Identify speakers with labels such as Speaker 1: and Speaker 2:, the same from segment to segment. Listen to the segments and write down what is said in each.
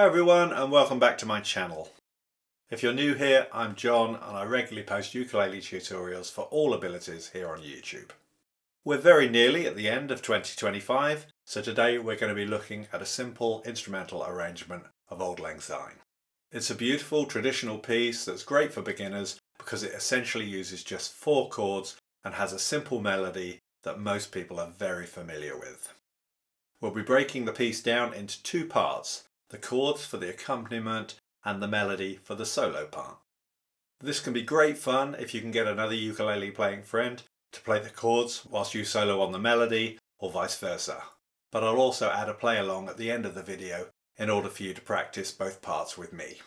Speaker 1: everyone and welcome back to my channel. If you're new here, I'm John and I regularly post ukulele tutorials for all abilities here on YouTube. We're very nearly at the end of 2025, so today we're going to be looking at a simple instrumental arrangement of Auld Lang Syne. It's a beautiful traditional piece that's great for beginners because it essentially uses just 4 chords and has a simple melody that most people are very familiar with. We'll be breaking the piece down into 2 parts, the chords for the accompaniment and the melody for the solo part. This can be great fun if you can get another ukulele playing friend to play the chords whilst you solo on the melody, or vice versa. But I'll also add a play along at the end of the video in order for you to practice both parts with me.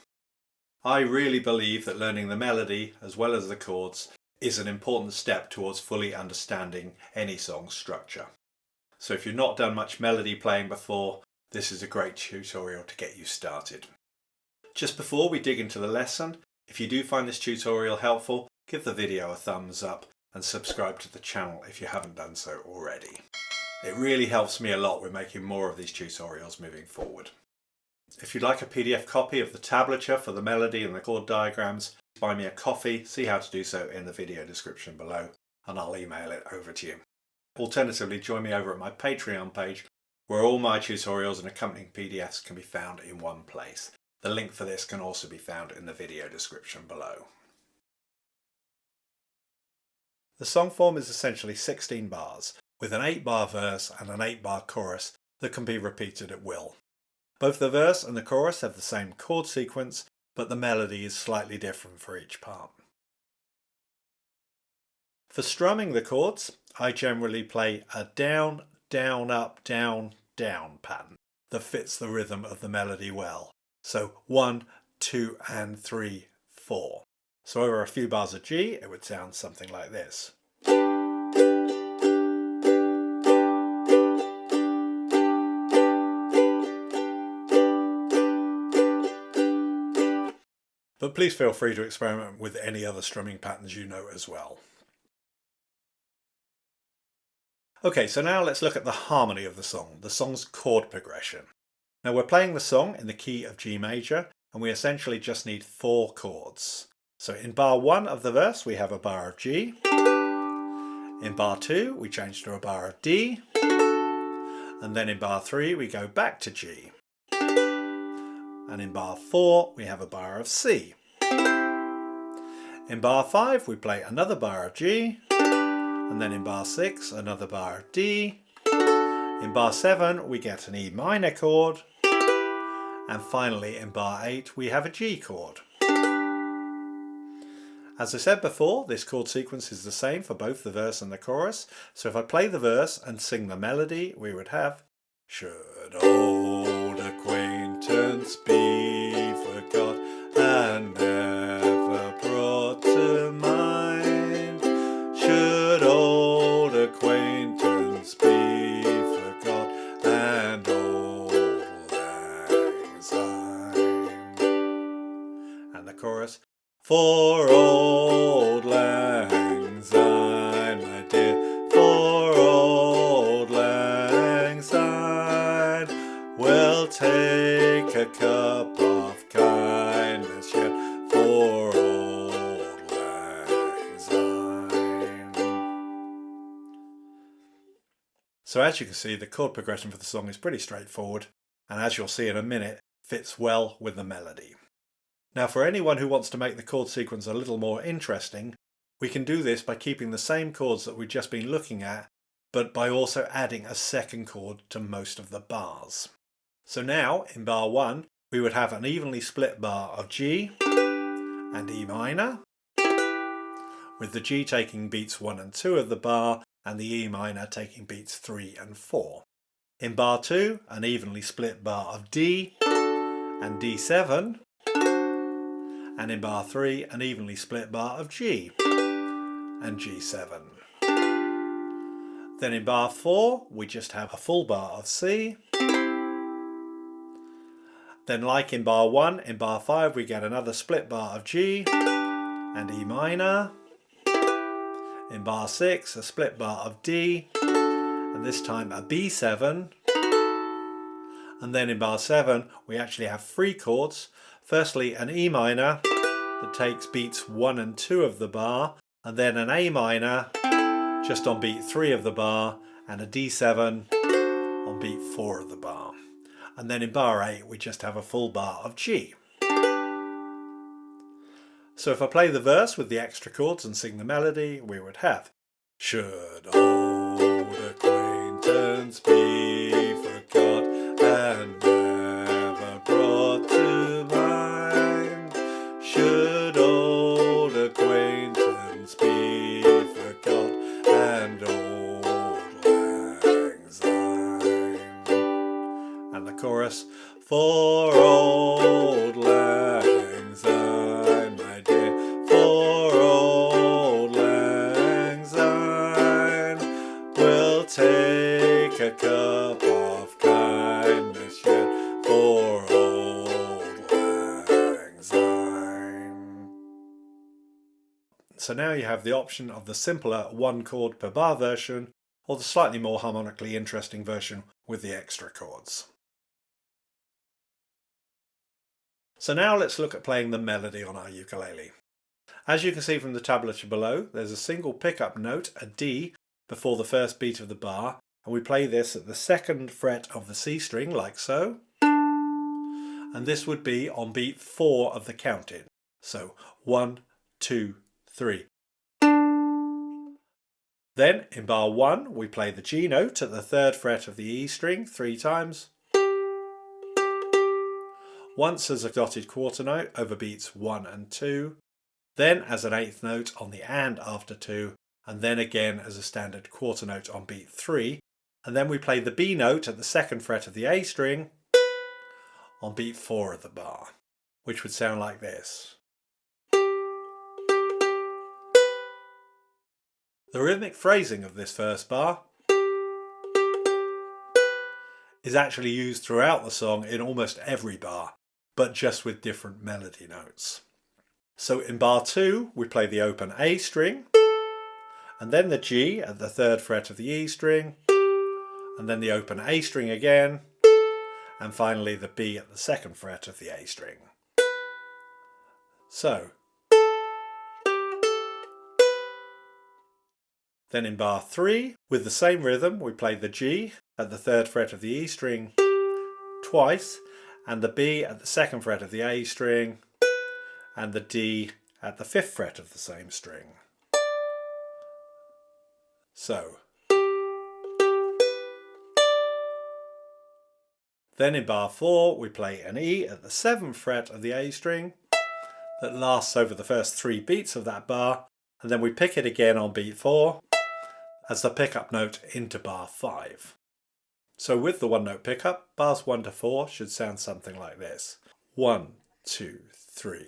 Speaker 1: I really believe that learning the melody as well as the chords is an important step towards fully understanding any song's structure. So if you've not done much melody playing before, this is a great tutorial to get you started. Just before we dig into the lesson, if you do find this tutorial helpful, give the video a thumbs up and subscribe to the channel if you haven't done so already. It really helps me a lot with making more of these tutorials moving forward. If you'd like a PDF copy of the tablature for the melody and the chord diagrams, buy me a coffee, see how to do so in the video description below, and I'll email it over to you. Alternatively, join me over at my Patreon page where all my tutorials and accompanying PDFs can be found in one place. The link for this can also be found in the video description below. The song form is essentially 16 bars, with an 8-bar verse and an 8-bar chorus that can be repeated at will. Both the verse and the chorus have the same chord sequence, but the melody is slightly different for each part. For strumming the chords, I generally play a down, down, up, down, down pattern that fits the rhythm of the melody well. So 1, 2 and 3, 4. So over a few bars of G it would sound something like this. But please feel free to experiment with any other strumming patterns you know as well. Okay, so now let's look at the harmony of the song's chord progression. Now we're playing the song in the key of G major and we essentially just need 4 chords. So in bar 1 of the verse we have a bar of G. In bar 2 we change to a bar of D. And then in bar 3 we go back to G. And in bar 4 we have a bar of C. In bar 5 we play another bar of G. And then in bar 6 another bar of D. In bar 7 we get an E minor chord. And finally in bar 8 we have a G chord. As I said before, this chord sequence is the same for both the verse and the chorus. So if I play the verse and sing the melody, we would have should old acquaintance be forgot and never brought to mind, should old acquaintance be forgot and Auld Lang Syne. And the chorus, for Auld Lang Syne, my dear, for Auld Lang Syne, we'll take a cup of kindness yet for Auld Lang Syne. So as you can see, the chord progression for the song is pretty straightforward, and as you'll see in a minute, fits well with the melody. Now for anyone who wants to make the chord sequence a little more interesting, we can do this by keeping the same chords that we've just been looking at, but by also adding a second chord to most of the bars. So now in bar 1 we would have an evenly split bar of G and E minor, with the G taking beats 1 and 2 of the bar and the E minor taking beats 3 and 4. In bar 2 an evenly split bar of D and D7, and in bar 3 an evenly split bar of G and G7. Then in bar 4 we just have a full bar of C. Then like in bar 1, in bar 5 we get another split bar of G and E minor. In bar 6 a split bar of D, and this time a B7. And then in bar 7 we actually have 3 chords. Firstly an E minor that takes beats 1 and 2 of the bar, and then an A minor just on beat 3 of the bar, and a D7 on beat 4 of the bar. And then in bar 8 we just have a full bar of G. So if I play the verse with the extra chords and sing the melody, we would have: should old acquaintance be forgot and never brought to mind? Should old acquaintance be forgot and Auld Lang Syne? And the chorus: for Auld Lang Syne, my dear, for Auld Lang Syne, we'll take a cup of kindness yet for Auld Lang Syne. So now you have the option of the simpler 1 chord per bar version, or the slightly more harmonically interesting version with the extra chords. So now let's look at playing the melody on our ukulele. As you can see from the tablature below, there's a single pickup note, a D, before the first beat of the bar, and we play this at the 2nd fret of the C string, like so. And this would be on beat 4 of the count-in. So 1, 2, 3. Then in bar 1 we play the G note at the 3rd fret of the E string 3 times. Once as a dotted quarter note over beats 1 and 2, then as an 8th note on the and after 2, and then again as a standard quarter note on beat 3, and then we play the B note at the 2nd fret of the A string on beat 4 of the bar, which would sound like this. The rhythmic phrasing of this first bar is actually used throughout the song in almost every bar, but just with different melody notes. So in bar 2 we play the open A string, and then the G at the 3rd fret of the E string, and then the open A string again, and finally the B at the 2nd fret of the A string. So then in bar 3, with the same rhythm, we play the G at the 3rd fret of the E string twice, and the B at the 2nd fret of the A string, and the D at the 5th fret of the same string. So. Then in bar 4 we play an E at the 7th fret of the A string that lasts over the first 3 beats of that bar, and then we pick it again on beat 4 as the pickup note into bar 5. So with the 1 note pickup, bars 1 to 4 should sound something like this. 1, 2, 3.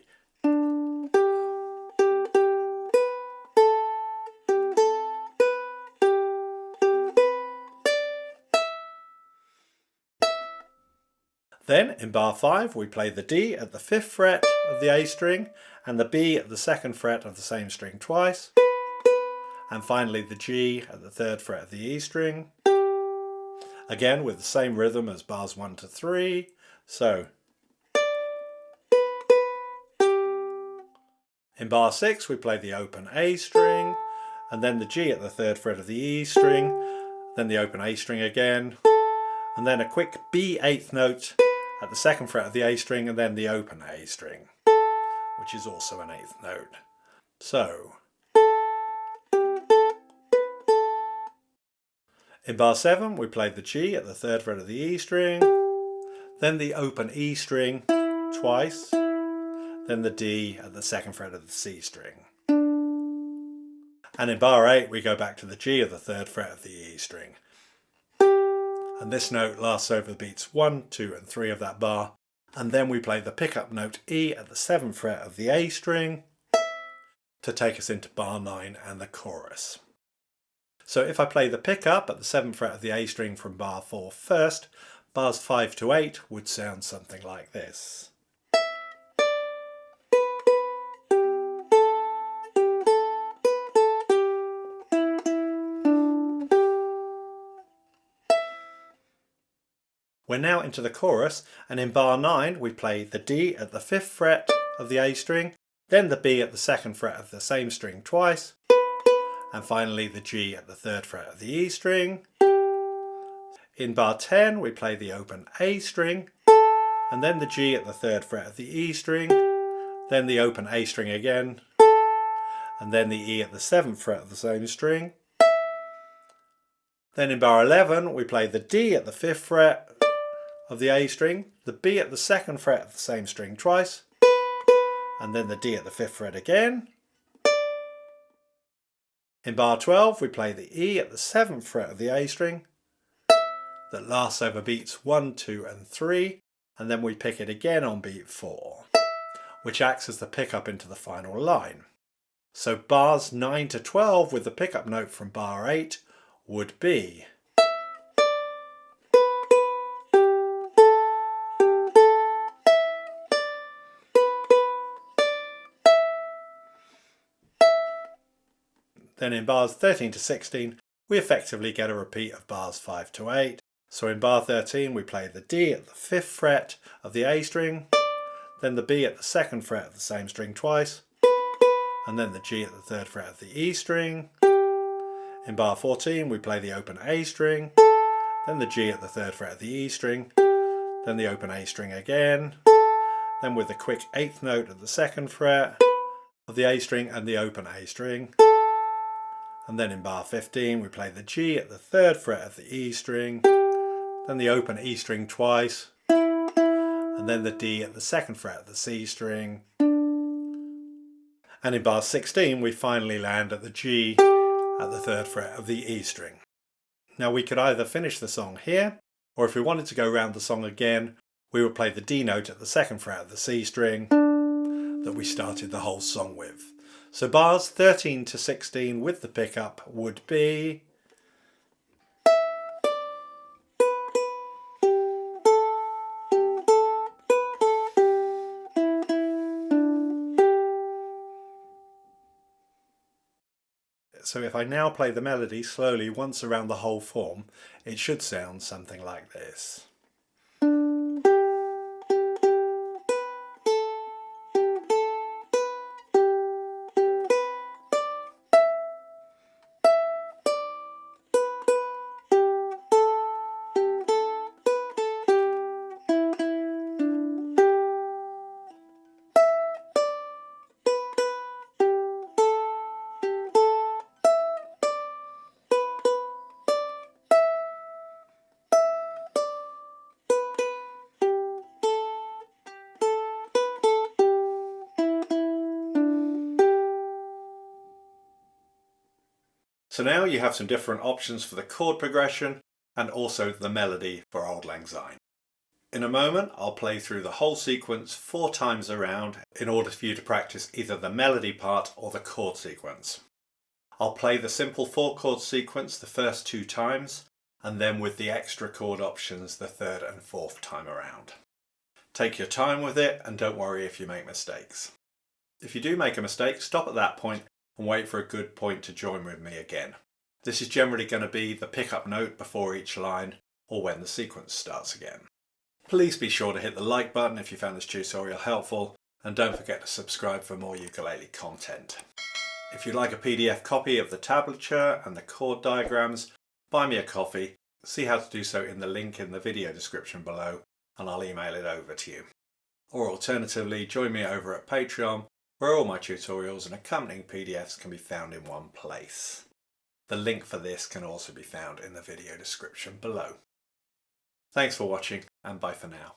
Speaker 1: Then in bar 5 we play the D at the 5th fret of the A string and the B at the 2nd fret of the same string twice, and finally the G at the 3rd fret of the E string, again with the same rhythm as bars 1 to 3. So in bar 6 we play the open A string, and then the G at the 3rd fret of the E string, then the open A string again, and then a quick B 8th note at the 2nd fret of the A string, and then the open A string, which is also an 8th note. So in bar 7 we play the G at the 3rd fret of the E string, then the open E string twice, then the D at the 2nd fret of the C string. And in bar 8 we go back to the G at the 3rd fret of the E string. And this note lasts over the beats 1, 2 and 3 of that bar, and then we play the pickup note E at the 7th fret of the A string to take us into bar 9 and the chorus. So if I play the pickup at the 7th fret of the A string from bar 4 first, bars 5 to 8 would sound something like this. We're now into the chorus, and in bar 9 we play the D at the 5th fret of the A string, then the B at the 2nd fret of the same string twice, and finally the G at the 3rd fret of the E string. In bar 10 we play the open A string, and then the G at the 3rd fret of the E string, then the open A string again, and then the E at the 7th fret of the same string. Then in bar 11 we play the D at the 5th fret of the A string, the B at the 2nd fret of the same string twice, and then the D at the 5th fret again. In bar 12 we play the E at the 7th fret of the A string that lasts over beats 1, 2 and 3, and then we pick it again on beat 4, which acts as the pickup into the final line. So bars 9 to 12 with the pickup note from bar 8 would be Then in bars 13 to 16 we effectively get a repeat of bars 5 to 8. So in bar 13 we play the D at the 5th fret of the A string, then the B at the 2nd fret of the same string twice, and then the G at the 3rd fret of the E string. In bar 14 we play the open A string, then the G at the 3rd fret of the E string, then the open A string again, then with the quick 8th note at the 2nd fret of the A string and the open A string. And then in bar 15 we play the G at the 3rd fret of the E string, then the open E string twice, and then the D at the 2nd fret of the C string. And in bar 16 we finally land at the G at the 3rd fret of the E string. Now we could either finish the song here, or if we wanted to go round the song again, we would play the D note at the 2nd fret of the C string that we started the whole song with. So bars 13 to 16 with the pickup would be So if I now play the melody slowly once around the whole form, it should sound something like this. So now you have some different options for the chord progression and also the melody for Auld Lang Syne. In a moment I'll play through the whole sequence 4 times around in order for you to practice either the melody part or the chord sequence. I'll play the simple 4-chord sequence the first 2 times, and then with the extra chord options the 3rd and 4th time around. Take your time with it and don't worry if you make mistakes. If you do make a mistake, stop at that point and wait for a good point to join with me again. This is generally going to be the pickup note before each line or when the sequence starts again. Please be sure to hit the like button if you found this tutorial helpful, and don't forget to subscribe for more ukulele content. If you'd like a PDF copy of the tablature and the chord diagrams, buy me a coffee. See how to do so in the link in the video description below, and I'll email it over to you. Or alternatively, join me over at Patreon, where all my tutorials and accompanying PDFs can be found in one place. The link for this can also be found in the video description below. Thanks for watching, and bye for now.